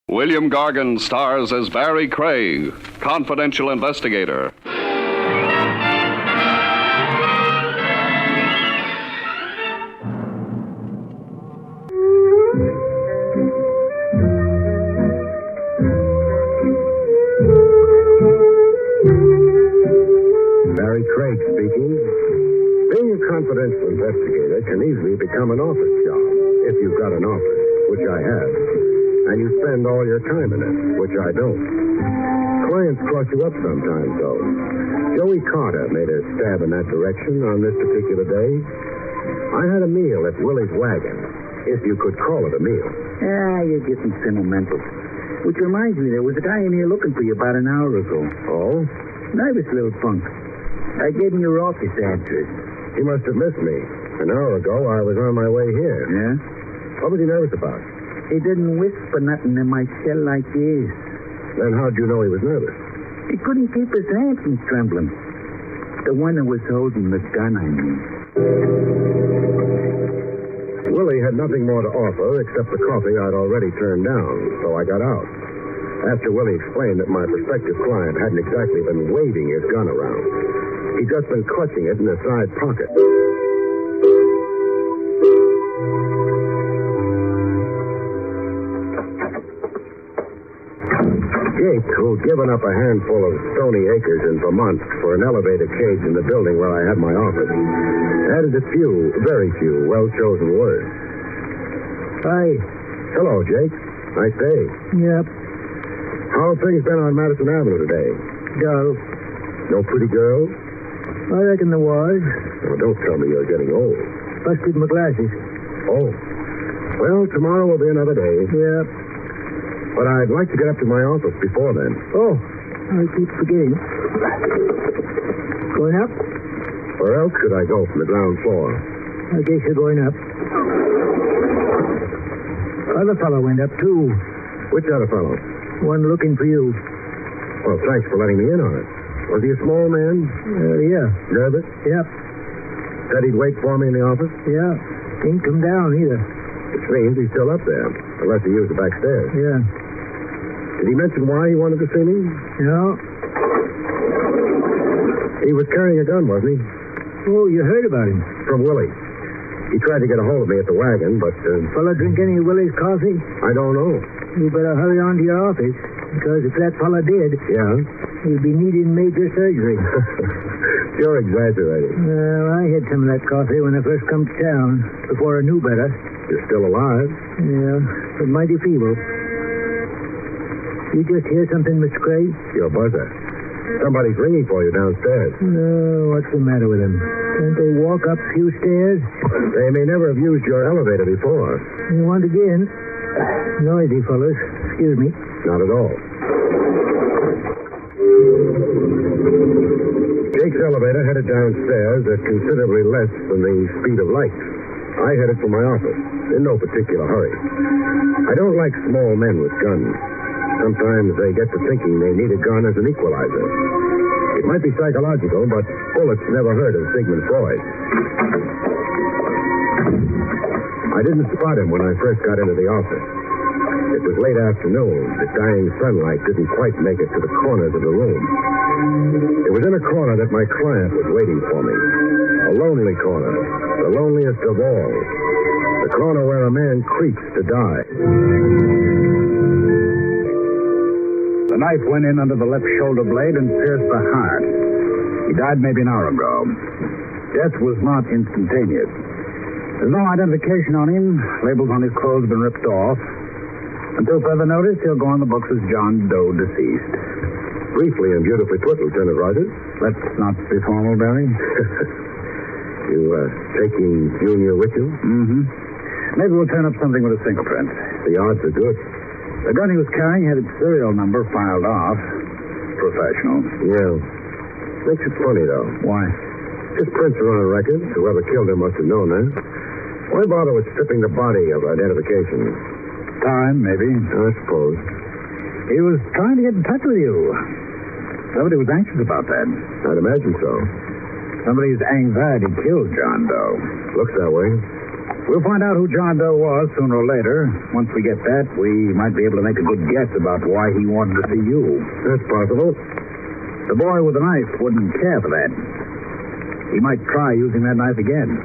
William Gargan stars as Barrie Craig, confidential investigator. Barrie Craig speaking. Being a confidential investigator can easily become an office job, if you've got an office, which I have, and you spend all your time in it, which I don't. Clients cross you up sometimes, though. Joey Carter made a stab in that direction on this particular day. I had a meal at Willie's Wagon, if you could call it a meal. You're getting sentimental. Which reminds me, there was a guy in here looking for you about an hour ago. Oh? Nervous little punk. I gave him your office address. He must have missed me. An hour ago, I was on my way here. Yeah? What was he nervous about? He didn't whisper nothing in my cell like this. Then how'd you know he was nervous? He couldn't keep his hands from trembling. The one that was holding the gun, I mean. Willie had nothing more to offer except the coffee I'd already turned down, so I got out. After Willie explained that my prospective client hadn't exactly been waving his gun around. He'd just been clutching it in a side pocket. Jake, who'd given up a handful of stony acres in Vermont for an elevator cage in the building where I had my office, added a few, very few, well-chosen words. Hi. Hello, Jake. Nice day. Yep. How have things been on Madison Avenue today? Dull. No pretty girls? I reckon there was. Oh, don't tell me you're getting old. Busted my glasses. Oh. Well, tomorrow will be another day. Yep. But I'd like to get up to my office before then. Oh, I keep forgetting. Going up? Where else could I go from the ground floor? I guess you're going up. Other fellow went up, too. Which other fellow? One looking for you. Well, thanks for letting me in on it. Was he a small man? Yeah. Nervous? Yep. Said he'd wait for me in the office? Yeah. Didn't come down either. Which means he's still up there, unless he used the back stairs. Yeah. Did he mention why he wanted to see me? No. He was carrying a gun, wasn't he? Oh, you heard about him? From Willie. He tried to get a hold of me at the wagon, but... Fella drink any of Willie's coffee? I don't know. You better hurry on to your office, because if that fella did... Yeah? He'll be needing major surgery. You're exaggerating. Well, I had some of that coffee when I first come to town, before I knew better. You're still alive? Yeah, but mighty feeble. You just hear something, Mr. Craig? Your buzzer. Somebody's ringing for you downstairs. No, what's the matter with them? Can't they walk up a few stairs? They may never have used your elevator before. You want again? Noisy fellas. Excuse me. Not at all. Jake's elevator headed downstairs at considerably less than the speed of light. I headed for my office, in no particular hurry. I don't like small men with guns. Sometimes they get to thinking they need a gun as an equalizer. It might be psychological, but bullets never hurt of Sigmund Freud. I didn't spot him when I first got into the office. It was late afternoon. The dying sunlight didn't quite make it to the corners of the room. It was in a corner that my client was waiting for me. A lonely corner. The loneliest of all. The corner where a man creeps to die. The knife went in under the left shoulder blade and pierced the heart. He died maybe an hour ago. Death was not instantaneous. There's no identification on him. Labels on his clothes have been ripped off. Until further notice, he'll go on the books as John Doe, deceased. Briefly and beautifully put, Lieutenant Rogers. Let's not be formal, Barry. You, taking Junior with you? Mm-hmm. Maybe we'll turn up something with his fingerprint. The odds are good. The gun he was carrying had its serial number filed off. Professional. Yeah. Makes it funny, though. Why? His prints are on record. Whoever killed him must have known that. Why bother with stripping the body of identification? Time, maybe. I suppose. He was trying to get in touch with you. Somebody was anxious about that. I'd imagine so. Somebody's anxiety killed John Doe. Looks that way. We'll find out who John Doe was sooner or later. Once we get that, we might be able to make a good guess about why he wanted to see you. That's possible. The boy with the knife wouldn't care for that. He might try using that knife again.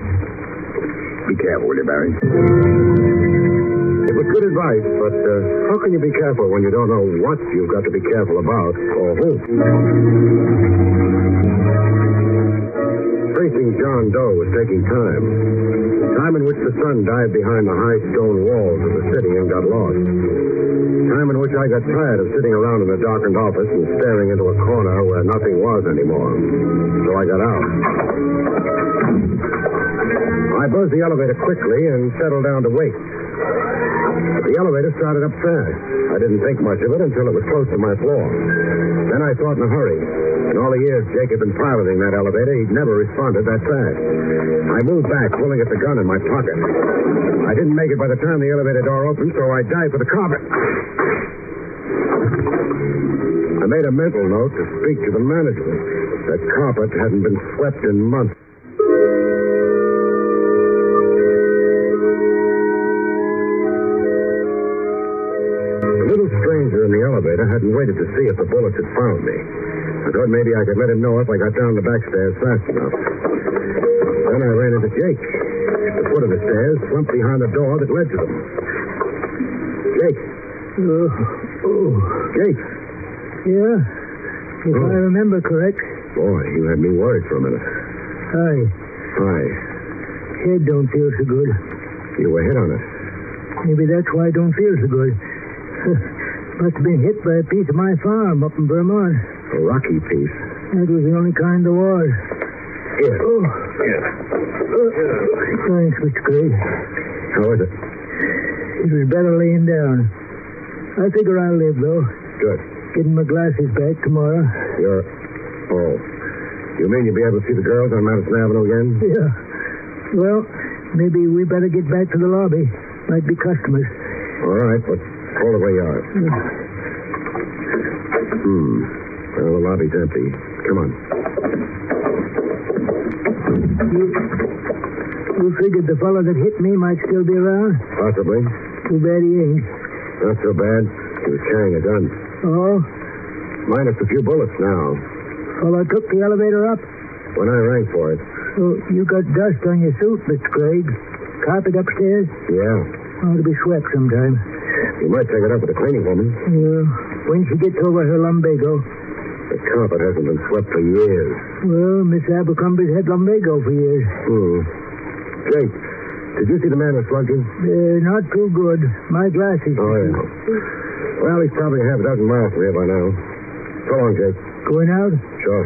Be careful, will you, Barry? It was good advice, but how can you be careful when you don't know what you've got to be careful about or who? Tracing John Doe was taking time. Time in which the sun dived behind the high stone walls of the city and got lost. Time in which I got tired of sitting around in the darkened office and staring into a corner where nothing was anymore. So I got out. I buzzed the elevator quickly and settled down to wait. But the elevator started up fast. I didn't think much of it until it was close to my floor. Then I thought in a hurry. In all the years Jake had been piloting that elevator, he'd never responded that fast. I moved back, pulling at the gun in my pocket. I didn't make it by the time the elevator door opened, so I dived for the carpet. I made a mental note to speak to the management. That carpet hadn't been swept in months. The little stranger in the elevator hadn't waited to see if the bullets had found me. I thought maybe I could let him know if I got down the back stairs fast enough. Then I ran into Jake. At the foot of the stairs, slumped behind the door that led to them. Jake. Jake. Yeah? If I remember correct. Boy, you had me worried for a minute. Hi. Hi. Head don't feel so good. You were hit on it. Maybe that's why I don't feel so good. Must have been hit by a piece of my farm up in Vermont. A rocky piece. That was the only kind there was. Here. Oh. Here. Thanks, Mr. Craig. How is it? It was better laying down. I figure I'll live, though. Good. Getting my glasses back tomorrow. Oh. You mean you'll be able to see the girls on Madison Avenue again? Yeah. Well, maybe we better get back to the lobby. Might be customers. All right, but hold it where you are. Well, the lobby's empty. Come on. You figured the fellow that hit me might still be around? Possibly. Too bad he ain't. Not so bad. He was carrying a gun. Oh? Minus a few bullets now. Fellow took the elevator up? When I rang for it. Oh, you got dust on your suit, Mr. Craig. Carpet upstairs? Yeah. Ought to be swept sometime. You might take it up with the cleaning woman. Yeah. When she gets over her lumbago. The carpet hasn't been swept for years. Well, Miss Abercrombie's had lumbago for years. Jake, did you see the man who slugged you? Not too good. My glasses. Oh, yeah. Well, he's probably half a dozen miles from here by now. So long, Jake. Going out? Sure.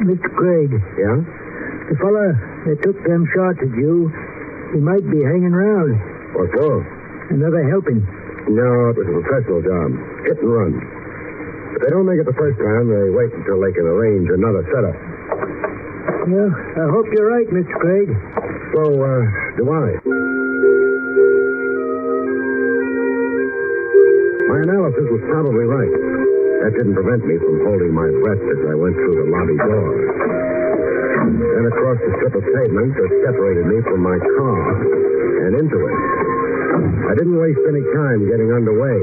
Mr. Craig. Yeah? The fella that took them shots at you, he might be hanging around. What for? Another helping. No, it was a professional job. Hit and run. If they don't make it the first time, they wait until they can arrange another setup. Well, I hope you're right, Mr. Craig. So, do I. My analysis was probably right. That didn't prevent me from holding my breath as I went through the lobby door. Then across the strip of pavement that separated me from my car and into it. I didn't waste any time getting underway.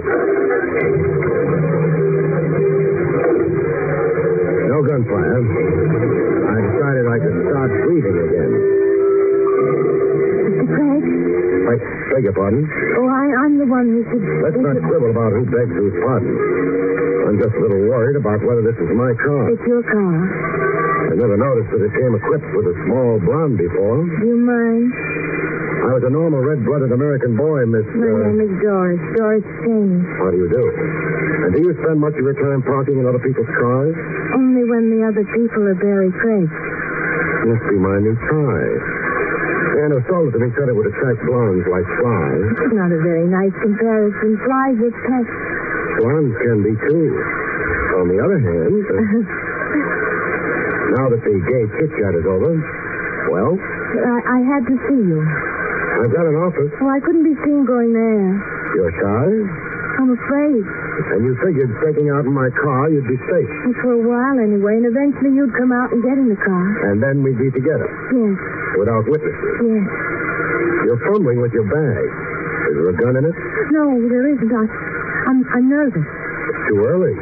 No gunfire. I decided I could start breathing again. Mr. Craig? I beg your pardon? Oh, I'm the one who should... Let's not quibble about who begs whose pardon. I'm just a little worried about whether this is my car. It's your car. I never noticed that it came equipped with a small blonde before. Do you mind? I was a normal red-blooded American boy, Miss... My name is Doris. Doris Cheney. How do you do? And do you spend much of your time parking in other people's cars? Only when the other people are Barrie Craig. Must be my new tie. And who sold it to me said it would attract blondes like flies. It's not a very nice comparison. Flies are pests. Blondes can be, too. On the other hand... now that the gay chit-chat is over, well... I had to see you. I've got an office. Oh, I couldn't be seen going there. You're shy? I'm afraid. And you figured breaking out in my car, you'd be safe. Well, for a while, anyway, and eventually you'd come out and get in the car. And then we'd be together. Yes. Without witnesses. Yes. You're fumbling with your bag. Is there a gun in it? No, there isn't. I'm nervous. It's too early.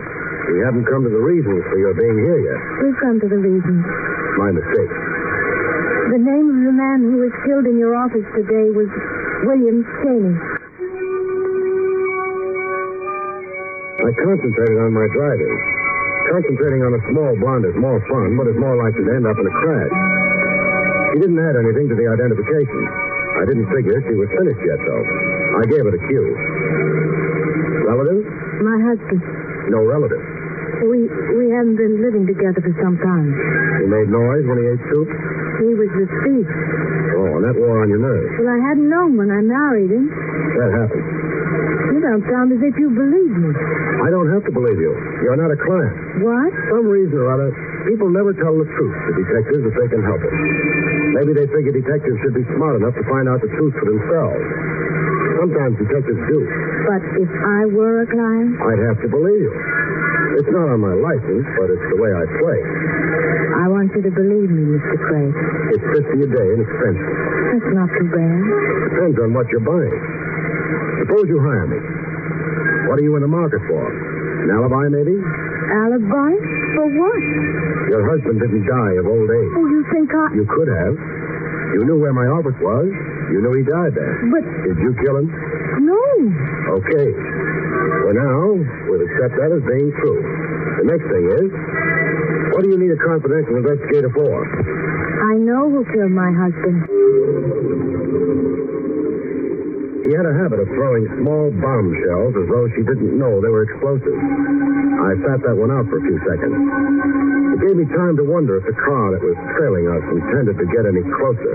We haven't come to the reasons for your being here yet. We've come to the reasons. My mistake. The name of the man who was killed in your office today was William Cheney. I concentrated on my driving. Concentrating on a small blonde is more fun, but is more likely to end up in a crash. She didn't add anything to the identification. I didn't figure she was finished yet, though. I gave it a cue. Relative? My husband. No relative. We haven't been living together for some time. He made noise when he ate soup? He was the thief. Oh, and that wore on your nerves. Well, I hadn't known when I married him. That happened. You don't sound as if you believe me. I don't have to believe you. You're not a client. What? Some reason or other, people never tell the truth to detectives if they can help it. Maybe they figure detectives should be smart enough to find out the truth for themselves. Sometimes detectives do. But if I were a client? I'd have to believe you. It's not on my license, but it's the way I play. I want you to believe me, Mr. Craig. It's $50 a day and expensive. That's not too bad. Depends on what you're buying. Suppose you hire me. What are you in the market for? An alibi, maybe? Alibi? For what? Your husband didn't die of old age. Oh, you think I... You could have. You knew where my office was. You knew he died there. But... Did you kill him? No. Okay. For now, we'll accept that as being true. The next thing is, what do you need a confidential investigator for? I know who killed my husband. She had a habit of throwing small bombshells as though she didn't know they were explosives. I sat that one out for a few seconds. It gave me time to wonder if the car that was trailing us intended to get any closer.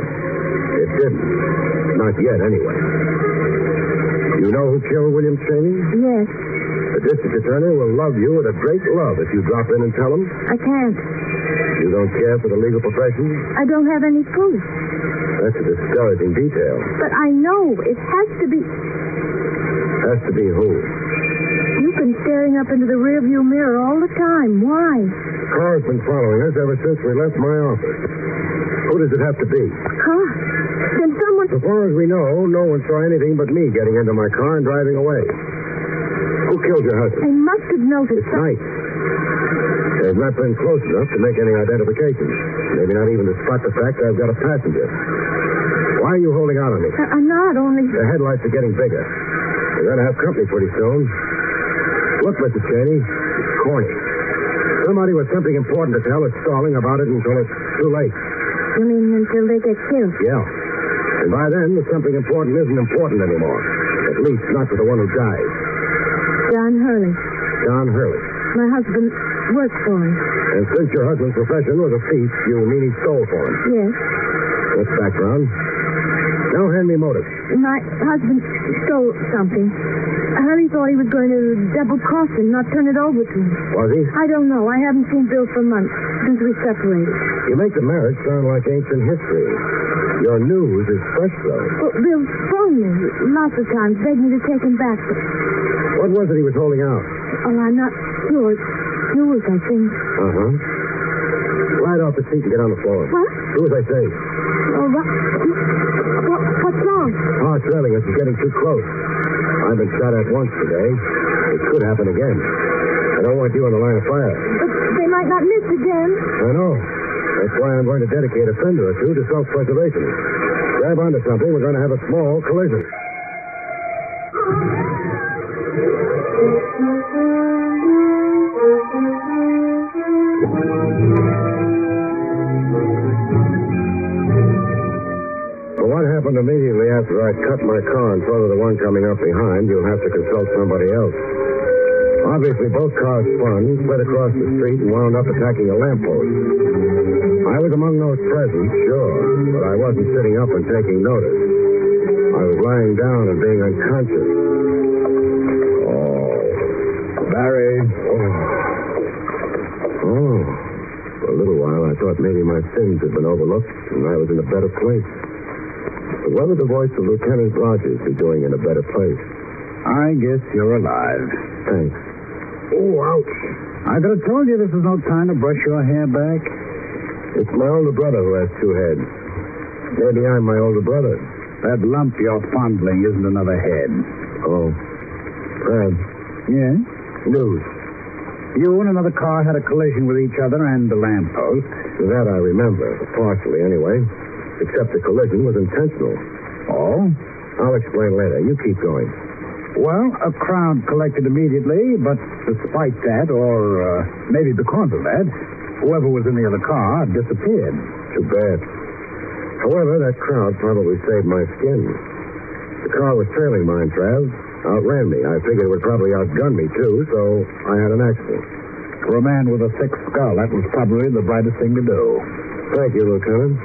It didn't. Not yet, anyway. You know who killed William Cheney? Yes. The district attorney will love you with a great love if you drop in and tell him. I can't. You don't care for the legal profession? I don't have any proof. That's a discouraging detail. But I know it has to be... Has to be who? You've been staring up into the rearview mirror all the time. Why? The car's been following us ever since we left my office. Who does it have to be? A car? Then someone... So far as we know, no one saw anything but me getting into my car and driving away. Who killed your husband? They must have noticed... It's night. They've not been close enough to make any identification. Maybe not even to spot the fact I've got a passenger. Why are you holding out on me? I'm not only... The headlights are getting bigger. We're going to have company pretty soon. Look, Mr. Cheney, it's corny. Somebody with something important to tell is stalling about it until it's too late. You mean until they get killed? Yeah. And by then, the something important isn't important anymore. At least not to the one who died. John Hurley. John Hurley. My husband worked for him. And since your husband's profession was a thief, you mean he stole for him? Yes. That's background. Now hand me motive. My husband stole something. Hurley thought he was going to double-cross him, not turn it over to him. Was he? I don't know. I haven't seen Bill for months, since we separated. You make the marriage sound like ancient history. Your news is fresh, though. Well, Bill phoned me lots of times, begged me to take him back. But... What was it he was holding out? Oh, I'm not sure. It's yours, I think. Uh-huh. Slide off the seat and get on the floor. What? Do as I say. Oh, what's wrong? Oh, it's railing us. It's getting too close. I've been shot at once today. It could happen again. I don't want you on the line of fire. But they might not miss again. I know. That's why I'm going to dedicate a fender or two to self-preservation. Grab onto something. We're going to have a small collision. Well, what happened immediately after I cut my car in front of the one coming up behind, you'll have to consult somebody else. Obviously, both cars spun, slid across the street, and wound up attacking a lamppost. I was among those present, sure, but I wasn't sitting up and taking notice. I was lying down and being unconscious. Oh. Barrie. Oh. For a little while, I thought maybe my sins had been overlooked, and I was in a better place. But what would the voice of Lieutenant Rogers be doing in a better place? I guess you're alive. Thanks. Oh, ouch. I could have told you this is no time to brush your hair back. It's my older brother who has two heads. Maybe I'm my older brother. that lump you're fondling isn't another head. Oh. Fred. Yes? News. You and another car had a collision with each other and the lamppost. That I remember, partially anyway. Except the collision was intentional. Oh? I'll explain later. You keep going. Well, a crowd collected immediately, but despite that, or maybe because of that, whoever was in the other car disappeared. Too bad. However, that crowd probably saved my skin. The car was trailing mine, Trav. Outran me. I figured it would probably outgun me, too, so I had an accident. For a man with a thick skull, that was probably the brightest thing to do. Thank you, Lieutenant.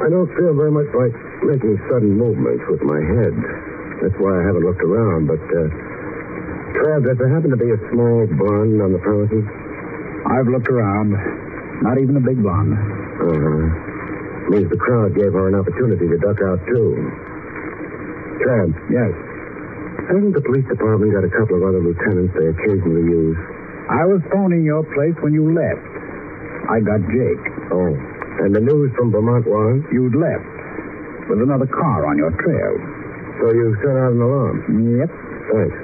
I don't feel very much like making sudden movements with my head. That's why I haven't looked around, but, Trav, does there happen to be a small blonde on the premises? I've looked around. Not even a big blonde. Means the crowd gave her an opportunity to duck out, too. Trav. Yes? Hasn't the police department got a couple of other lieutenants they occasionally use? I was phoning your place when you left. I got Jake. Oh. And the news from Vermont was? You'd left. With another car on your trail. So you sent out an alarm? Yep. Thanks.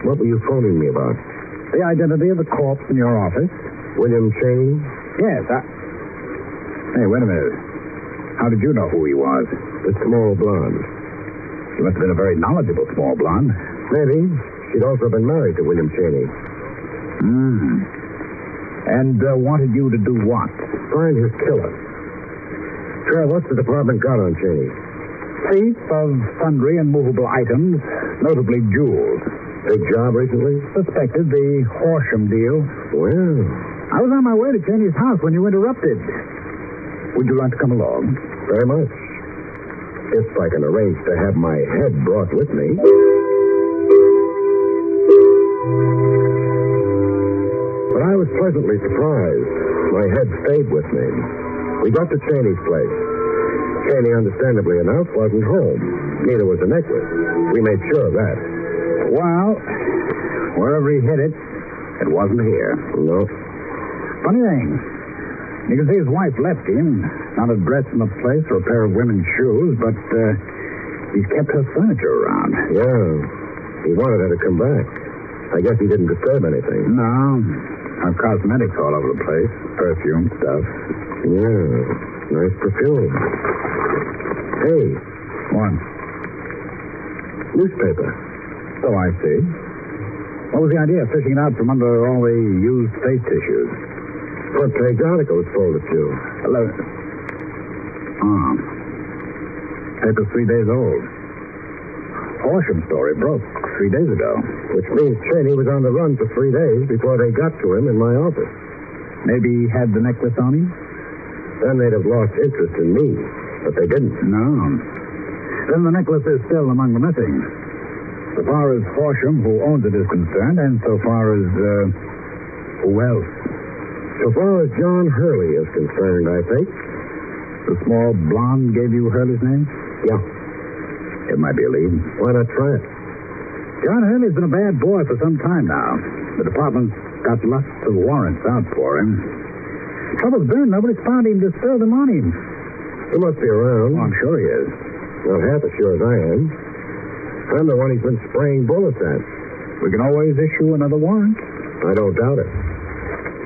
What were you phoning me about? The identity of the corpse in your office. William Cheney? Yes, Hey, wait a minute. How did you know who he was? The small blonde. She must have been a very knowledgeable small blonde. Maybe. She'd also been married to William Cheney. And wanted you to do what? Find his killer. Trev, what's the department got on Cheney? Thief of sundry and movable items, notably jewels. Big job recently? Suspected the Horsham deal. Well, I was on my way to Cheney's house when you interrupted. Would you like to come along? Very much. If I can arrange to have my head brought with me. But I was pleasantly surprised. My head stayed with me. We got to Cheney's place. Cheney, understandably enough, wasn't home. Neither was the necklace. We made sure of that. Well, wherever he hid it, it wasn't here. No. Funny thing. You can see his wife left him. Not a dress in the place or a pair of women's shoes, but he's kept her furniture around. Yeah. He wanted her to come back. I guess he didn't disturb anything. No. Her cosmetics all over the place. Perfume stuff. Yeah. Nice perfume. Hey. What? Newspaper. So I see. What was the idea of fishing it out from under all the used face tissues? Front page article was folded to. Paper's 3 days old. Horsham story broke 3 days ago. Which means Cheney was on the run for 3 days before they got to him in my office. Maybe he had the necklace on him? Then they'd have lost interest in me. But they didn't. No. Then the necklace is still among the missing. So far as Horsham, who owns it, is concerned, and so far as, who else? So far as John Hurley is concerned, I think. The small blonde gave you Hurley's name? Yeah. It might be a lead. Why not try it? John Hurley's been a bad boy for some time now. The department's got lots of warrants out for him. Trouble's been, nobody's found him to serve them on him. He must be around. Oh, I'm sure he is. Not half as sure as I am. I'm the one he's been spraying bullets at. We can always issue another warrant. I don't doubt it.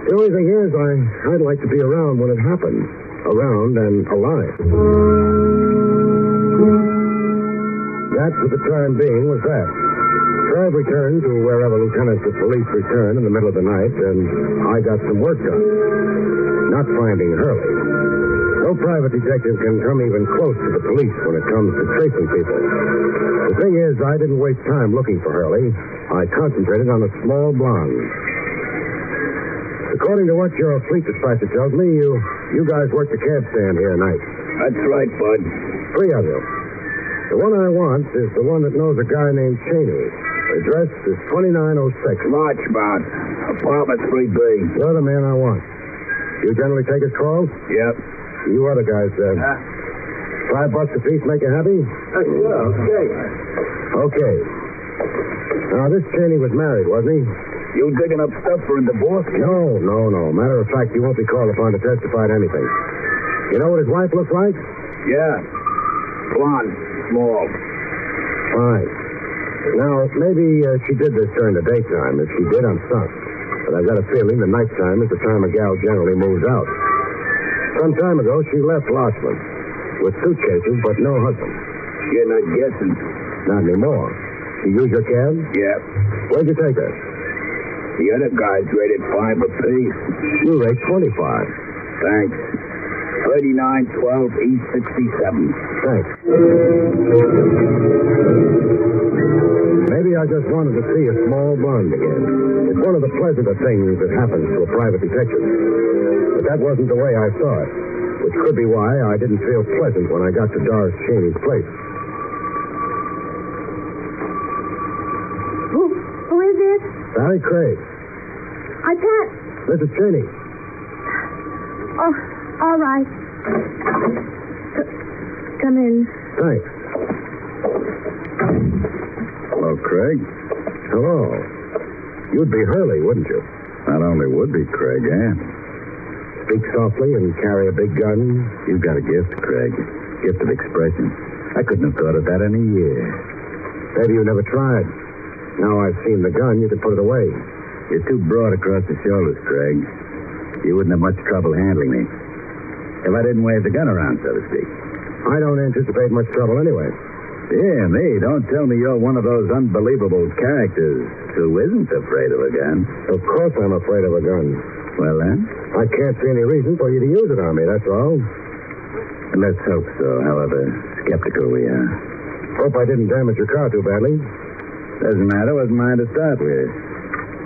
The only thing is, I'd like to be around when it happened. Around and alive. That, for the time being, was that. Trav returned to wherever lieutenants of police return in the middle of the night, and I got some work done. Not finding Hurley. No private detective can come even close to the police when it comes to tracing people. The thing is, I didn't waste time looking for Hurley. I concentrated on a small blonde. According to what your fleet dispatcher tells me, you guys work the cab stand here tonight. That's right, Bud. 3 of you. The one I want is the one that knows a guy named Cheney. The address is 2906. Larchmont. Apartment 3B. You're the man I want. You generally take his calls? Yep. You other guys, $5 a piece make you happy? Yeah, okay. Okay. Now, this Cheney was married, wasn't he? You digging up stuff for a divorce? No. Matter of fact, you won't be called upon to testify to anything. You know what his wife looks like? Yeah. Blonde. Small. Fine. Now, maybe she did this during the daytime. If she did, I'm stuck. But I've got a feeling the nighttime is the time a gal generally moves out. Some time ago, she left Lossman with suitcases, but no husband. You're not guessing. Not anymore. She used your cab? Yeah. Where'd you take her? The other guys rated 5 apiece. You rate 25. Thanks. 3912 East 67. Thanks. Maybe I just wanted to see a small blonde again. It's one of the pleasanter things that happens to a private detective. But that wasn't the way I saw it, which could be why I didn't feel pleasant when I got to Doris Cheney's place. Who is it? Barrie Craig. I can't. Mrs. Cheney. Oh, all right. Come in. Thanks. Hello, Craig. Hello. You'd be Hurley, wouldn't you? Not only would be Craig, Ann. Speak softly and carry a big gun. You've got a gift, Craig. Gift of expression. I couldn't have thought of that in a year. Maybe you never tried. Now I've seen the gun, you can put it away. You're too broad across the shoulders, Craig. You wouldn't have much trouble handling me. If I didn't wave the gun around, so to speak. I don't anticipate much trouble anyway. Dear me, don't tell me you're one of those unbelievable characters who isn't afraid of a gun. Of course I'm afraid of a gun. Well, then? I can't see any reason for you to use it on me, that's all. Let's hope so, however skeptical we are. Hope I didn't damage your car too badly. Doesn't matter, wasn't mine to start with.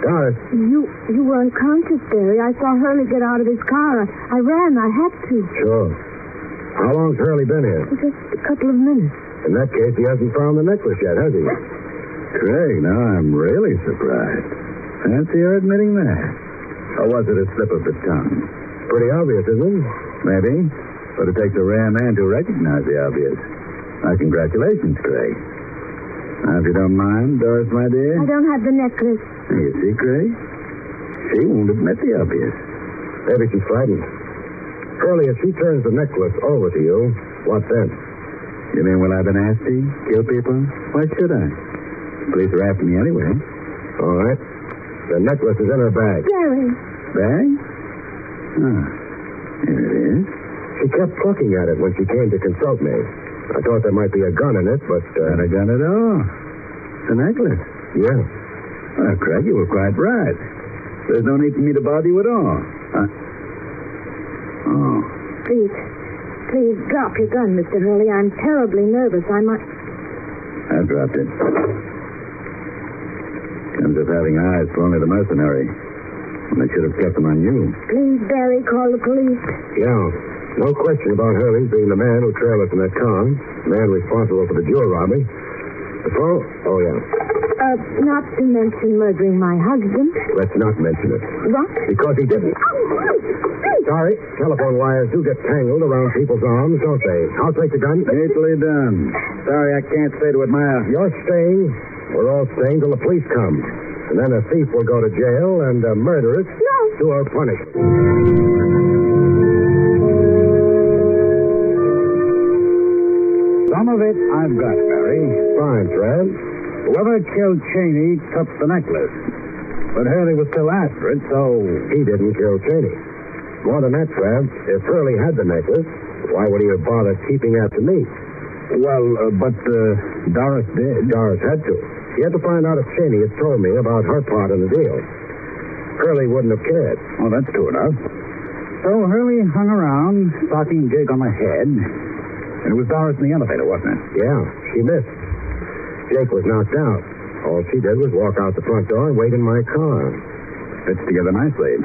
Doris. You were unconscious, Barry. I saw Hurley get out of his car. I ran. I had to. Sure. How long's Hurley been here? Just a couple of minutes. In that case, he hasn't found the necklace yet, has he? Craig, now I'm really surprised. Fancy your admitting that. Or was it a slip of the tongue? Pretty obvious, isn't it? Maybe. But it takes a rare man to recognize the obvious. My congratulations, Craig. Now, if you don't mind, Doris, my dear. I don't have the necklace. You see, Craig? She won't admit the obvious. Maybe she's frightened. Hurley, if she turns the necklace over to you, what then? You mean, will I be nasty? Kill people? Why should I? Police are after me anyway. All right. The necklace is in her bag. Barry. Bag? Oh. Here it is. She kept plucking at it when she came to consult me. I thought there might be a gun in it, but... Not a gun at all. The necklace? Yeah. Well, Craig, you were quite right. There's no need for me to bother you at all. Oh. Please drop your gun, Mr. Hurley. I'm terribly nervous. I might... I dropped it. Comes of having eyes for only the mercenary. And I should have kept them on you. Please, Barry, call the police. Yeah. No question about Hurley being the man who trailed us in that car. The man responsible for the jewel robbery. The phone? Oh, yeah. Not to mention murdering my husband. Let's not mention it. What? Because he didn't. Sorry. Telephone wires do get tangled around people's arms, don't they? I'll take the gun. Neatly done. Sorry, I can't stay to admire. You're staying. We're all staying till the police come. And then a thief will go to jail and a murderess to her punishment. Some of it I've got, Barry. Fine, Fred. Whoever killed Cheney took the necklace. But Hurley was still after it, so... He didn't kill Cheney. More than that, Fred, if Hurley had the necklace, why would he have bothered keeping after me? Well, but Doris did. Doris had to. He had to find out if Cheney had told me about her part in the deal. Hurley wouldn't have cared. Oh, that's true enough. So Hurley hung around, stalking Jake on the head. And it was Doris in the elevator, wasn't it? Yeah, she missed. Jake was knocked out. All she did was walk out the front door and wait in my car. Fits together nicely.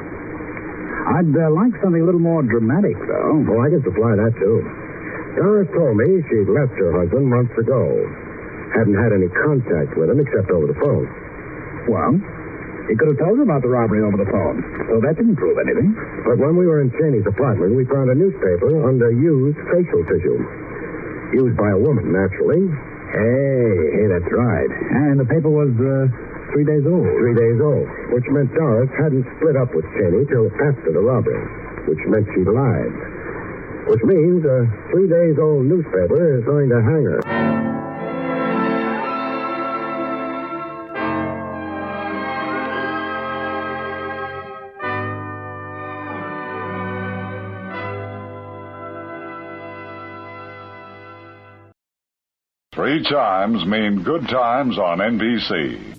I'd like something a little more dramatic, though. Oh, I can supply that, too. Doris told me she'd left her husband months ago. Hadn't had any contact with him except over the phone. Well, he could have told her about the robbery over the phone, so that didn't prove anything. But when we were in Cheney's apartment, we found a newspaper under used facial tissue. Used by a woman, naturally. Hey, that's right. And the paper was 3 days old. 3 days old, which meant Doris hadn't split up with Cheney till after the robbery, which meant she lied. which means a 3-day-old newspaper is going to hang her. 3 chimes mean good times on NBC.